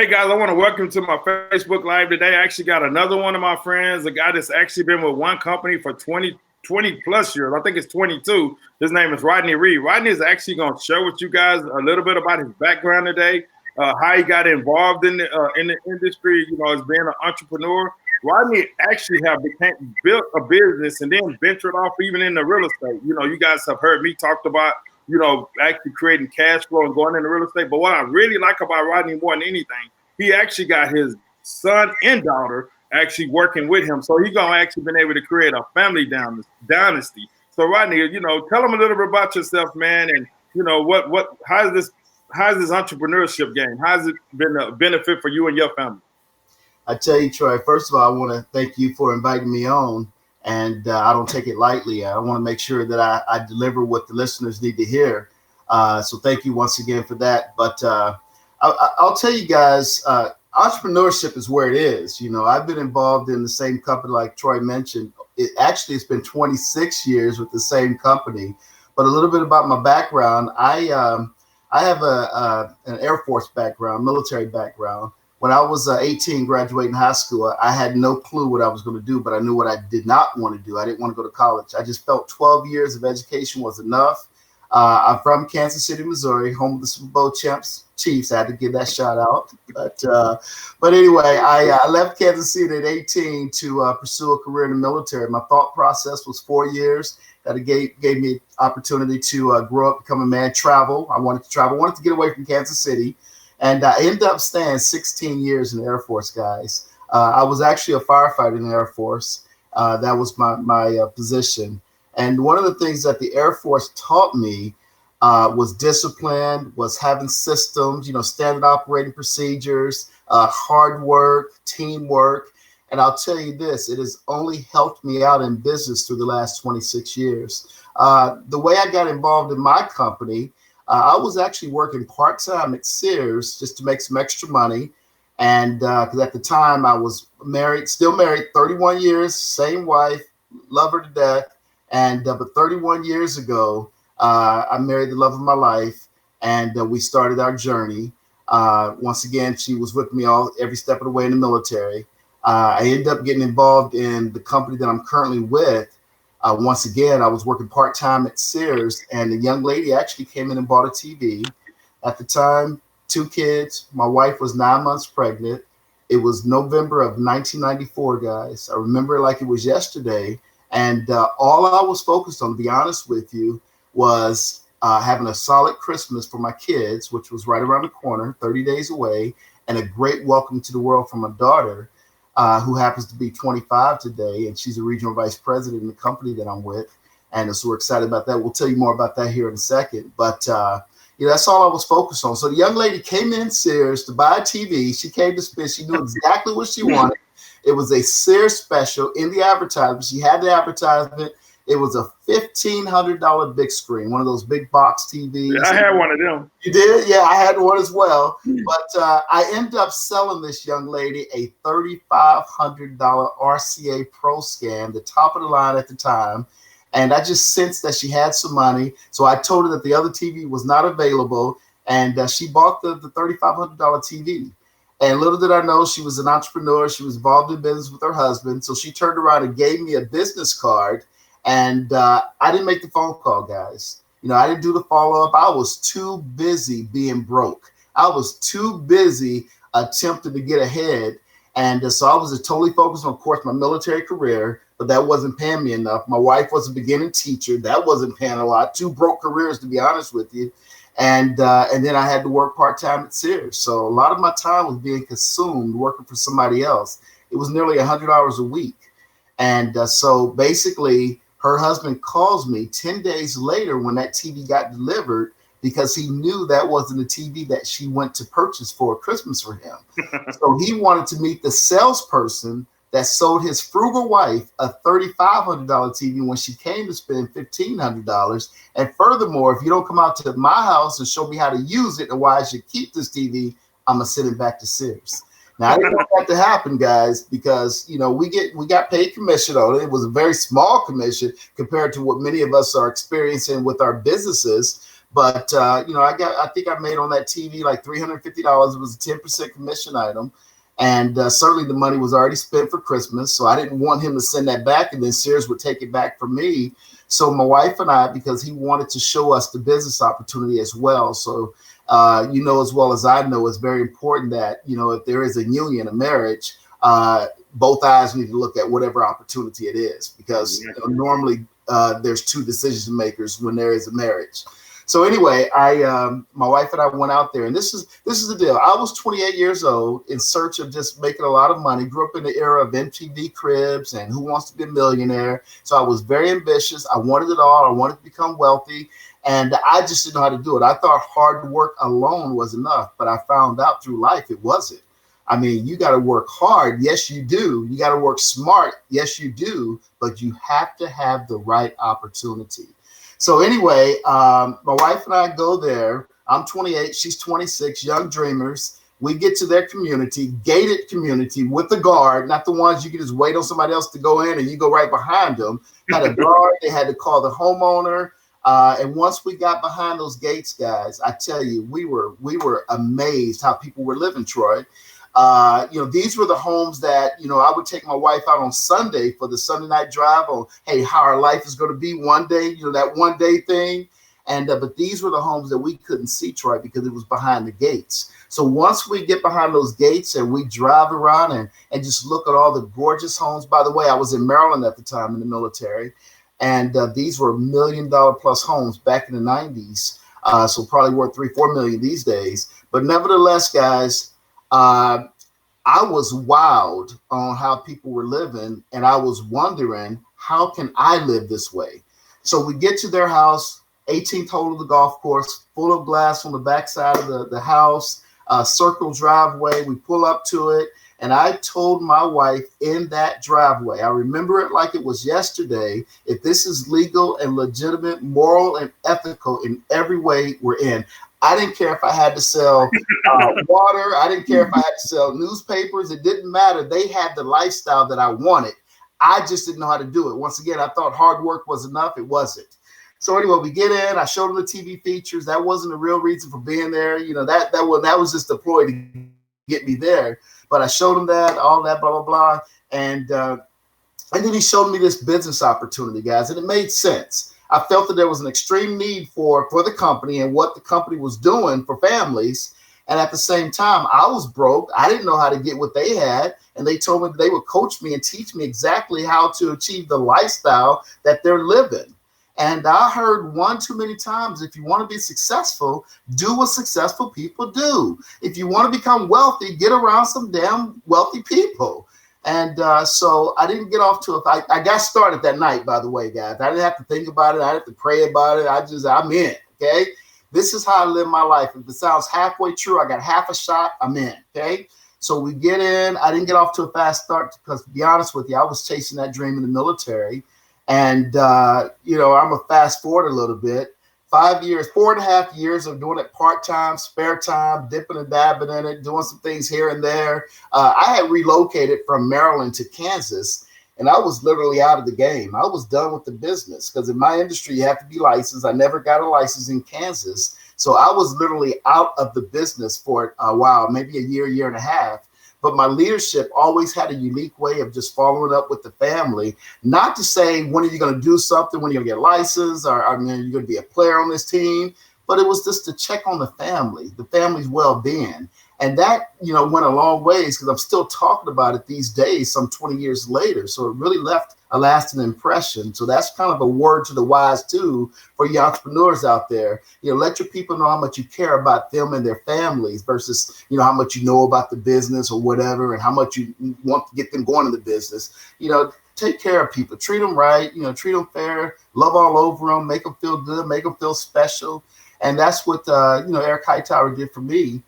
Hey guys, I want to welcome you to my Facebook Live today. I actually got another one of my friends, a guy that's actually been with one company for 20 plus years. I think it's 22. His name is Rodney Reed. Rodney is actually going to share with you guys a little bit about his background today, how he got involved in the industry, as being an entrepreneur. Rodney actually built a business and then ventured off even into real estate. You guys have heard me talked about actually creating cash flow and going into real estate. But what I really like about Rodney more than anything, he actually got his son and daughter actually working with him. So he's gonna actually been able to create a family dynasty. So Rodney, tell him a little bit about yourself, man, and how's this entrepreneurship game? How's it been a benefit for you and your family? I tell you, Troy, first of all, I want to thank you for inviting me on. And I don't take it lightly. I want to make sure that I deliver what the listeners need to hear. So thank you once again for that. But I'll tell you guys, entrepreneurship is where it is. I've been involved in the same company like Troy mentioned. It's been 26 years with the same company. But a little bit about my background. I have an Air Force background, military background. When I was 18, graduating high school, I had no clue what I was going to do, but I knew what I did not want to do. I didn't want to go to college. I just felt 12 years of education was enough. I'm from Kansas City, Missouri, home of the Super Bowl Chiefs. I had to give that shout out. But anyway, I left Kansas City at 18 to pursue a career in the military. My thought process was 4 years. That gave me an opportunity to grow up, become a man, travel. I wanted to travel. I wanted to get away from Kansas City. And I ended up staying 16 years in the Air Force, guys. I was actually a firefighter in the Air Force. That was my position. And one of the things that the Air Force taught me was discipline, was having systems, standard operating procedures, hard work, teamwork. And I'll tell you this, it has only helped me out in business through the last 26 years. The way I got involved in my company, I was actually working part-time at Sears just to make some extra money. And because at the time I was still married, 31 years, same wife, love her to death. And but 31 years ago, I married the love of my life, and we started our journey. Once again, she was with me every step of the way in the military. I ended up getting involved in the company that I'm currently with. Once again, I was working part-time at Sears, and the young lady actually came in and bought a TV. At the time, 2 kids. My wife was 9 months pregnant. It was November of 1994, guys. I remember it like it was yesterday. And all I was focused on, to be honest with you, was having a solid Christmas for my kids, which was right around the corner, 30 days away, and a great welcome to the world from my daughter, who happens to be 25 today, and she's a regional vice president in the company that I'm with. And so we're excited about that. We'll tell you more about that here in a second. But that's all I was focused on. So the young lady came in Sears to buy a TV. She came to spend. She knew exactly what she wanted. It was a Sears special in the advertisement. She had the advertisement. It was a $1,500 big screen, one of those big box TVs. Yeah, I had one of them. You did? Yeah, I had one as well. But I ended up selling this young lady a $3,500 RCA Pro Scan, the top of the line at the time. And I just sensed that she had some money. So I told her that the other TV was not available. And she bought the $3,500 TV. And little did I know, she was an entrepreneur. She was involved in business with her husband. So she turned around and gave me a business card. And I didn't make the phone call, guys. I didn't do the follow-up. I was too busy being broke. I was too busy attempting to get ahead. And so I was totally focused on, of course, my military career, but that wasn't paying me enough. My wife was a beginning teacher. That wasn't paying a lot. 2 broke careers, to be honest with you. And then I had to work part-time at Sears. So a lot of my time was being consumed working for somebody else. It was nearly 100 hours a week. And so basically, her husband calls me 10 days later when that TV got delivered, because he knew that wasn't a TV that she went to purchase for Christmas for him. So he wanted to meet the salesperson that sold his frugal wife a $3,500 TV when she came to spend $1,500. And furthermore, if you don't come out to my house and show me how to use it and why I should keep this TV, I'm going to send it back to Sears. Now, I didn't want that to happen, guys, because, we got paid commission on it. It was a very small commission compared to what many of us are experiencing with our businesses. But I think I made on that TV like $350. It was a 10% commission item. And certainly the money was already spent for Christmas. So I didn't want him to send that back and then Sears would take it back for me. So my wife and I, because he wanted to show us the business opportunity as well. So, as well as I know, it's very important that, if there is a union, a marriage, both eyes need to look at whatever opportunity it is, because normally there's two decision makers when there is a marriage. So anyway, my wife and I went out there, and this is the deal. I was 28 years old in search of just making a lot of money. Grew up in the era of MTV Cribs and Who Wants to Be a Millionaire. So I was very ambitious. I wanted it all. I wanted to become wealthy, and I just didn't know how to do it. I thought hard work alone was enough, but I found out through life it wasn't. I mean, you got to work hard. Yes, you do. You got to work smart. Yes, you do. But you have to have the right opportunity. So anyway, my wife and I go there. I'm 28, she's 26, young dreamers. We get to their community, gated community with the guard, not the ones you can just wait on somebody else to go in and you go right behind them. Had a guard, they had to call the homeowner. And once we got behind those gates, guys, I tell you, we were amazed how people were living, Troy. These were the homes that, I would take my wife out on Sunday for the Sunday night drive on, hey, how our life is going to be one day, that one day thing. And but these were the homes that we couldn't see, Troy, because it was behind the gates. So once we get behind those gates and we drive around and just look at all the gorgeous homes. By the way, I was in Maryland at the time in the military, and these were $1 million plus homes back in the 90s. So probably worth $3-4 million these days. But nevertheless, guys, I was wowed on how people were living, and I was wondering, how can I live this way? So we get to their house, 18th hole of the golf course, full of glass on the backside of the house, circle driveway. We pull up to it, and I told my wife in that driveway, I remember it like it was yesterday, if this is legal and legitimate, moral and ethical in every way, we're in. I didn't care if I had to sell water. I didn't care if I had to sell newspapers. It didn't matter. They had the lifestyle that I wanted. I just didn't know how to do it. Once again, I thought hard work was enough. It wasn't. So anyway, we get in. I showed them the TV features. That wasn't the real reason for being there. That was just a ploy to get me there. But I showed them that, all that, blah, blah, blah. And then he showed me this business opportunity, guys, and it made sense. I felt that there was an extreme need for the company and what the company was doing for families. And at the same time, I was broke. I didn't know how to get what they had. And they told me that they would coach me and teach me exactly how to achieve the lifestyle that they're living. And I heard one too many times, if you want to be successful, do what successful people do. If you want to become wealthy, get around some damn wealthy people. And so I didn't get off to it. I got started that night, by the way, guys. I didn't have to think about it. I didn't have to pray about it. I'm in, okay? This is how I live my life. If it sounds halfway true, I got half a shot, I'm in, okay? So we get in. I didn't get off to a fast start because, to be honest with you, I was chasing that dream in the military. And, I'm a fast forward a little bit. 4.5 years of doing it part-time, spare time, dipping and dabbing in it, doing some things here and there. I had relocated from Maryland to Kansas, and I was literally out of the game. I was done with the business because in my industry, you have to be licensed. I never got a license in Kansas. So I was literally out of the business for a while, maybe a year and a half. But my leadership always had a unique way of just following up with the family, not to say, when are you going to do something, when are you going to get licensed, or you're going to be a player on this team, but it was just to check on the family's well-being. And that, went a long ways because I'm still talking about it these days, some 20 years later. So it really left a lasting impression. So that's kind of a word to the wise too for you entrepreneurs out there. Let your people know how much you care about them and their families versus, how much you know about the business or whatever, and how much you want to get them going in the business. Take care of people, treat them right, treat them fair, love all over them, make them feel good, make them feel special. And that's what, Eric Hightower did for me.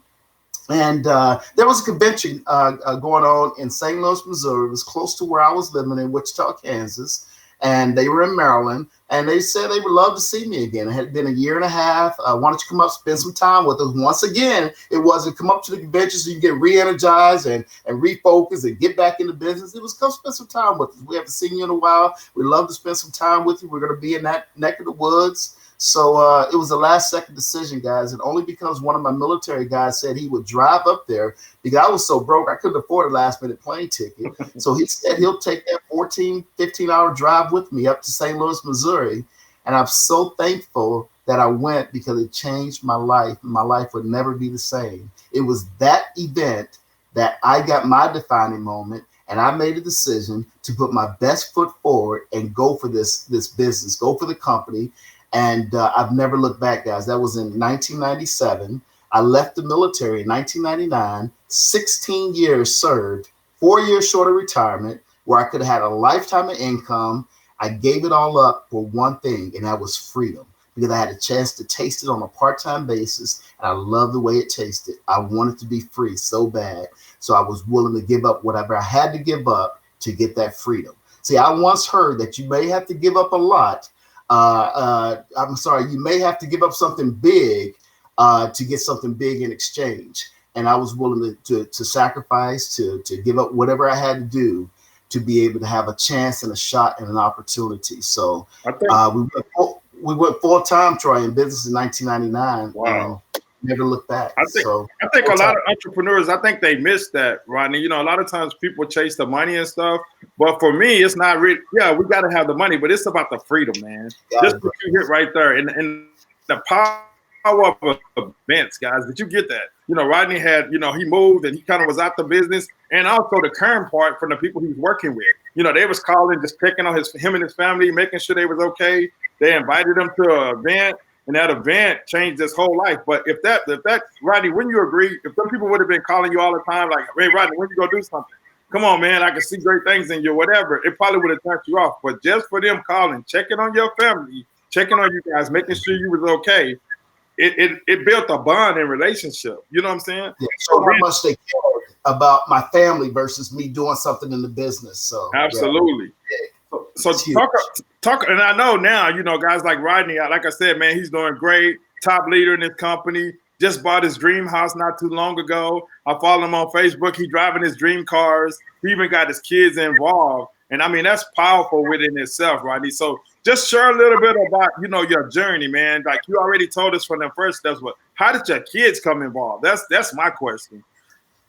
And there was a convention going on in St. Louis, Missouri. It was close to where I was living in Wichita, Kansas. And they were in Maryland. And they said they would love to see me again. It had been a year and a half. Why don't you come up, spend some time with us? Once again, it wasn't come up to the convention so you get re-energized and refocus and get back into business. It was come spend some time with us. We haven't seen you in a while. We'd love to spend some time with you. We're going to be in that neck of the woods. So it was a last second decision, guys, and only because one of my military guys said he would drive up there because I was so broke I couldn't afford a last minute plane ticket. So he said he'll take that 14, 15-hour drive with me up to St. Louis, Missouri. And I'm so thankful that I went because it changed my life. My life would never be the same. It was that event that I got my defining moment, and I made a decision to put my best foot forward and go for this business, go for the company. And I've never looked back, guys. That was in 1997. I left the military in 1999, 16 years served, 4 years short of retirement, where I could have had a lifetime of income. I gave it all up for one thing, and that was freedom, because I had a chance to taste it on a part-time basis, and I love the way it tasted. I wanted to be free so bad, so I was willing to give up whatever I had to give up to get that freedom. See, I once heard that you may have to give up a lot. You may have to give up something big to get something big in exchange. And I was willing to sacrifice, to give up whatever I had to do to be able to have a chance and a shot and an opportunity. So we went full time, Troy, in business in 1999. Wow. And never looked back. I think a lot of entrepreneurs, I think they miss that, Rodney. You know, a lot of times people chase the money and stuff, but for me, it's not really. Yeah, we got to have the money, but it's about the freedom, man. Just what you hit right there, and the power of events, guys. Did you get that? You know, Rodney had, you know, he moved and he kind of was out the business, and also the current part from the people he's working with. You know, they was calling, just checking on him and his family, making sure they was okay. They invited him to an event. And that event changed his whole life. But if that, Rodney, wouldn't you agree? If some people would have been calling you all the time, like, hey, Rodney, when you gonna do something? Come on, man, I can see great things in you, whatever. It probably would have turned you off. But just for them calling, checking on your family, checking on you guys, making sure you was okay, it built a bond and relationship. You know what I'm saying? Yeah, so how much they cared about my family versus me doing something in the business. So absolutely. Yeah. So talk, and I know now, you know, guys like Rodney, like I said, man, he's doing great, top leader in his company, just bought his dream house not too long ago. I follow him on Facebook. He driving his dream cars. He even got his kids involved. And I mean, that's powerful within itself, Rodney. So just share a little bit about, you know, your journey, man. Like you already told us from the first steps, but how did your kids come involved? That's my question.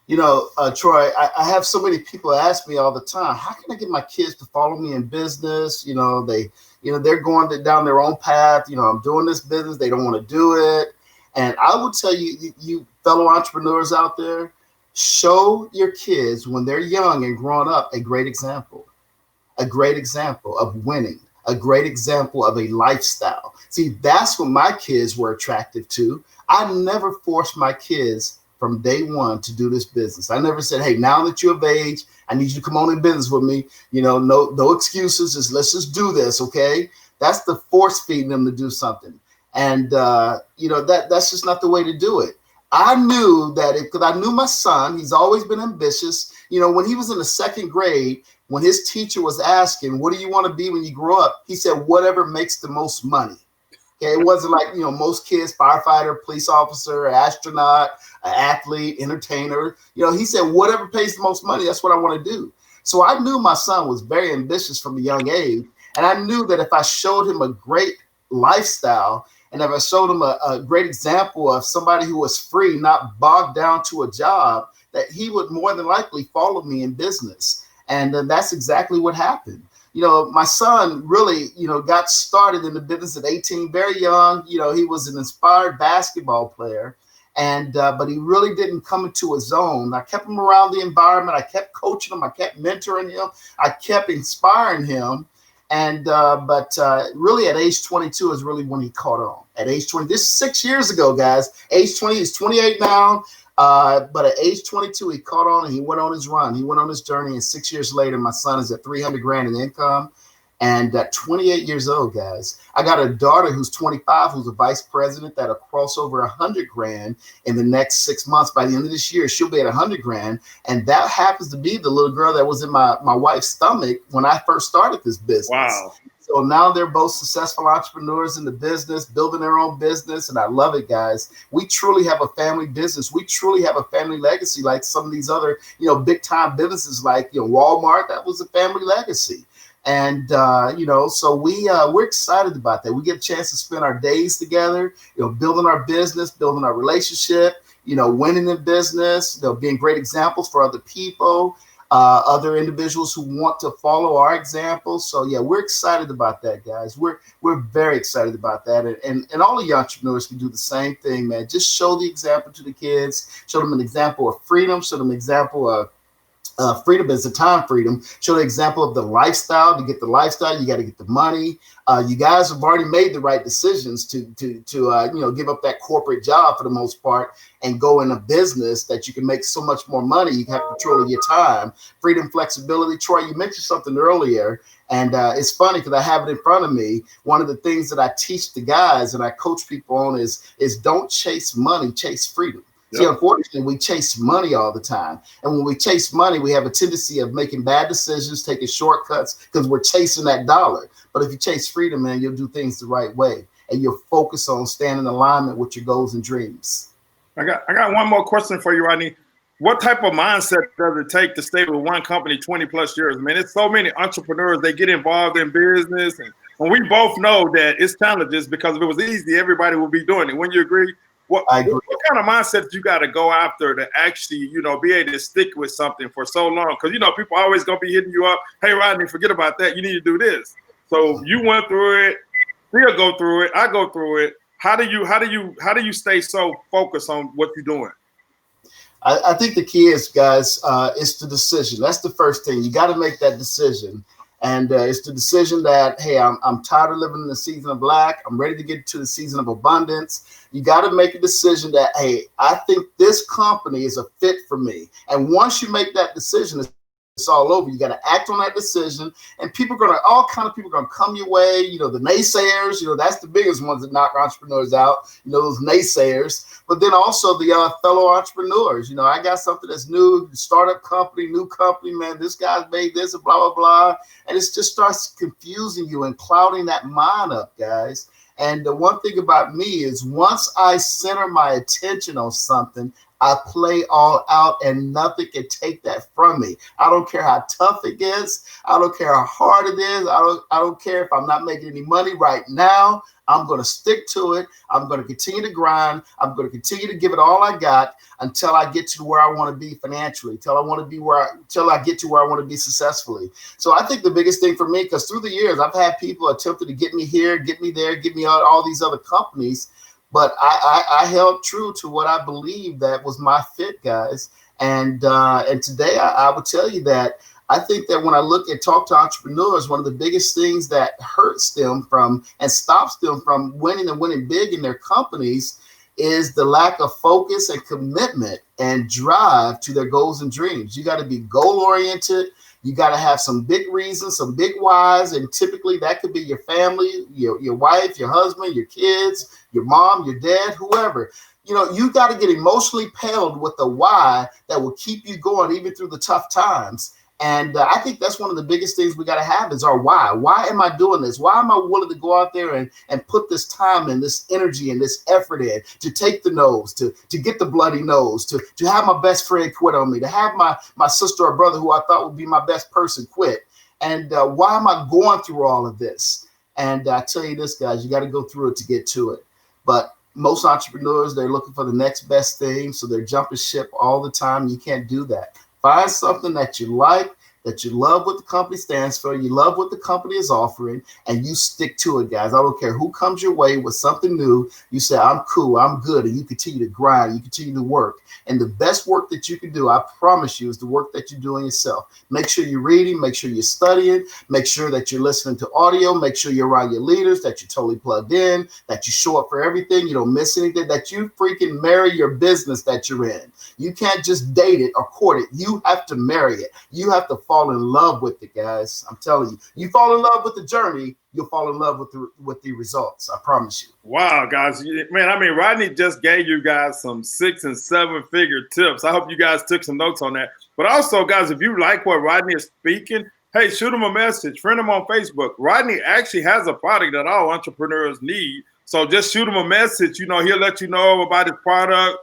You know, Troy, I have so many people ask me all the time, how can I get my kids to follow me in business? You know, they're going down their own path. You know, I'm doing this business. They don't want to do it. And I would tell you, you fellow entrepreneurs out there, show your kids when they're young and growing up a great example of winning, a great example of a lifestyle. See, that's what my kids were attractive to. I never forced my kids from day one to do this business. I never said, hey, now that you're of age, I need you to come on in business with me. You know, no excuses. Let's just do this, okay? That's the force feeding them to do something. And, you know, that's just not the way to do it. I knew that because I knew my son, he's always been ambitious. You know, when he was in the second grade, when his teacher was asking, what do you want to be when you grow up? He said, whatever makes the most money. Okay, it wasn't like, you know, most kids, firefighter, police officer, astronaut, an athlete, entertainer. You know, he said, whatever pays the most money, that's what I want to do. So I knew my son was very ambitious from a young age. And I knew that if I showed him a great lifestyle and if I showed him a great example of somebody who was free, not bogged down to a job, that he would more than likely follow me in business. And that's exactly what happened. You know, my son really, you know, got started in the business at 18, very young. You know, he was an inspired basketball player, and but he really didn't come into his own. I kept him around the environment. I kept coaching him. I kept mentoring him. I kept inspiring him. And but really at age 22 is really when he caught on. At age 20, this is 6 years ago, guys. Age 20, he's 28 now. But at age 22, he caught on and he went on his run. He went on his journey. And 6 years later, my son is at 300 grand in income. And at 28 years old, guys, I got a daughter who's 25, who's a vice president that'll cross over 100 grand in the next 6 months. By the end of this year, she'll be at 100 grand. And that happens to be the little girl that was in my wife's stomach when I first started this business. Wow. So now they're both successful entrepreneurs in the business, building their own business. And I love it, guys. We truly have a family business. We truly have a family legacy, like some of these other, you know, big time businesses like, you know, Walmart. That was a family legacy. And so we're excited about that. We get a chance to spend our days together, building our business, building our relationship, winning in business, being great examples for other people, other individuals who want to follow our examples. So yeah, we're excited about that, guys. We're very excited about that. And all of you entrepreneurs can do the same thing, man. Just show the example to the kids, show them an example of freedom, show them an example of freedom is the time freedom. Show the example of the lifestyle. To get the lifestyle, you got to get the money. You guys have already made the right decisions to give up that corporate job for the most part and go in a business that you can make so much more money. You have control of your time, freedom, flexibility. Troy, you mentioned something earlier, and it's funny because I have it in front of me. One of the things that I teach the guys and I coach people on is don't chase money, chase freedom. See, unfortunately, we chase money all the time. And when we chase money, we have a tendency of making bad decisions, taking shortcuts because we're chasing that dollar. But if you chase freedom, man, you'll do things the right way. And you'll focus on staying in alignment with your goals and dreams. I got one more question for you, Rodney. What type of mindset does it take to stay with one company 20 plus years? I mean, it's so many entrepreneurs, they get involved in business. And we both know that it's challenges because if it was easy, everybody would be doing it. Wouldn't you agree? What kind of mindset you got to go after to actually, be able to stick with something for so long? Because, people are always going to be hitting you up. Hey, Rodney, forget about that. You need to do this. So you went through it. We'll go through it. I go through it. How do you stay so focused on what you're doing? I think the key is, guys, it's the decision. That's the first thing. You got to make that decision. And it's the decision that, hey, I'm tired of living in the season of lack. I'm ready to get to the season of abundance. You got to make a decision that, hey, I think this company is a fit for me. And once you make that decision, it's all over. You got to act on that decision, and all kind of people are going to come your way. The naysayers, that's the biggest ones that knock entrepreneurs out, those naysayers. But then also the fellow entrepreneurs, I got something that's new, startup company, new company, man, this guy's made this and blah, blah, blah. And it just starts confusing you and clouding that mind up, guys. And the one thing about me is once I center my attention on something, I play all out and nothing can take that from me. I don't care how tough it gets. I don't care how hard it is. I don't care if I'm not making any money right now. I'm going to stick to it. I'm going to continue to grind. I'm going to continue to give it all I got until I get to where I want to be financially, till I get to where I want to be successfully. So I think the biggest thing for me, because through the years, I've had people attempted to get me here, get me there, get me all these other companies. But I held true to what I believed that was my fit, guys. And today I would tell you that I think that when I look and talk to entrepreneurs, one of the biggest things that hurts them from and stops them from winning and winning big in their companies is the lack of focus and commitment and drive to their goals and dreams. You got to be goal oriented. You got to have some big reasons, some big whys, and typically that could be your family, your wife, your husband, your kids, your mom, your dad, whoever. You got to get emotionally impelled with the why that will keep you going even through the tough times. And I think that's one of the biggest things we got to have is our why. Why am I doing this? Why am I willing to go out there and put this time and this energy and this effort in to take the nose, to get the bloody nose, to have my best friend quit on me, to have my sister or brother who I thought would be my best person quit? And why am I going through all of this? And I tell you this, guys, you got to go through it to get to it. But most entrepreneurs, they're looking for the next best thing. So they're jumping ship all the time. You can't do that. Find something that you like, that you love what the company stands for, you love what the company is offering, and you stick to it, guys. I don't care who comes your way with something new. You say, I'm cool, I'm good, and you continue to grind, you continue to work. And the best work that you can do, I promise you, is the work that you're doing yourself. Make sure you're reading, make sure you're studying, make sure that you're listening to audio, make sure you're around your leaders, that you're totally plugged in, that you show up for everything, you don't miss anything, that you freaking marry your business that you're in. You can't just date it or court it. You have to marry it. You have to fall in love with it, guys. I'm telling you. You fall in love with the journey, you'll fall in love with the results. I promise you. Wow, guys. Man, I mean, Rodney just gave you guys some 6- and 7-figure tips. I hope you guys took some notes on that. But also, guys, if you like what Rodney is speaking, hey, shoot him a message. Friend him on Facebook. Rodney actually has a product that all entrepreneurs need. So just shoot him a message. He'll let you know about his product,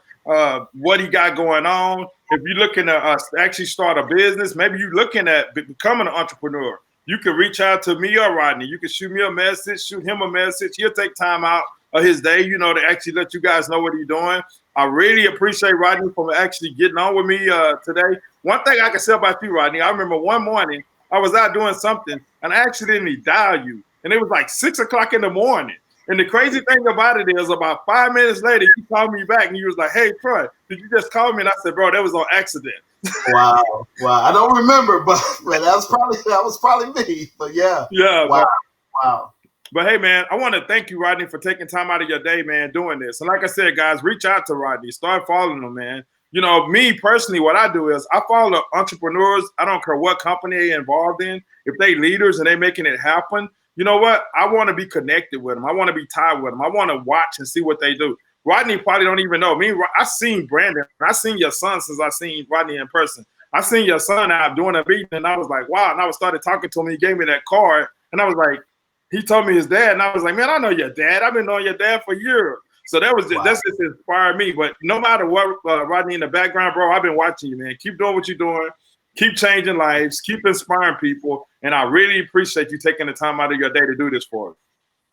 what he got going on. If you're looking to actually start a business, maybe you're looking at becoming an entrepreneur. you can reach out to me or Rodney. You can shoot me a message, shoot him a message. He'll take time out of his day, you know, to actually let you guys know what he's doing. I really appreciate Rodney for actually getting on with me today. One thing I can say about you, Rodney, I remember one morning I was out doing something and I accidentally dialed you. And it was like 6 o'clock in the morning. And the crazy thing about it is about 5 minutes later, you called me back and you was like, hey, Troy, did you just call me? And I said, bro, that was on accident. Wow. I don't remember, but that was probably me. But yeah. Yeah. Wow. But hey, man, I want to thank you, Rodney, for taking time out of your day, man, doing this. And like I said, guys, reach out to Rodney. Start following him, man. You know, me personally, what I do is I follow entrepreneurs. I don't care what company they're involved in. If they leaders and they making it happen, you know what? I want to be connected with them. I want to be tied with them. I want to watch and see what they do. Rodney probably don't even know. I seen Brandon. I seen your son since I seen Rodney in person. I seen your son out doing a meeting, and I was like, wow. And I started talking to him. He gave me that card, and I was like, he told me his dad, and I was like, man, I know your dad. I've been knowing your dad for years. So that's just inspired me. But no matter what, Rodney in the background, bro, I've been watching you, man. Keep doing what you're doing. Keep changing lives. Keep inspiring people. And I really appreciate you taking the time out of your day to do this for us.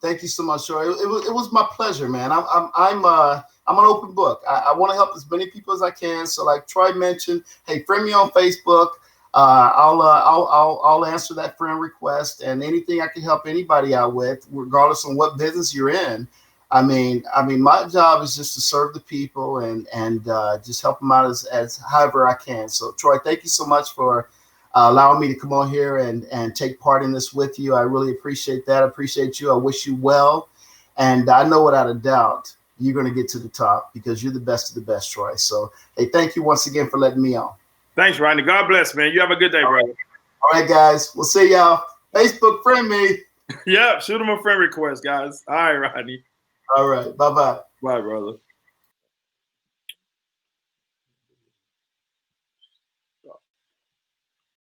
Thank you so much, Troy. It was my pleasure, man. I'm an open book. I want to help as many people as I can. So, like Troy mentioned, hey, friend me on Facebook. I'll answer that friend request, and anything I can help anybody out with, regardless of what business you're in. I mean, my job is just to serve the people and just help them out as however I can. So, Troy, thank you so much for allowing me to come on here and take part in this with you. I really appreciate that. I appreciate you. I wish you well, and I know without a doubt you're going to get to the top because you're the best of the best, Troy. So, hey, thank you once again for letting me on. Thanks, Rodney. God bless, man. You have a good day, brother. All right, guys. We'll see y'all. Facebook, friend me. Yep. Shoot him a friend request, guys. All right, Rodney. All right. Bye-bye. Bye, brother.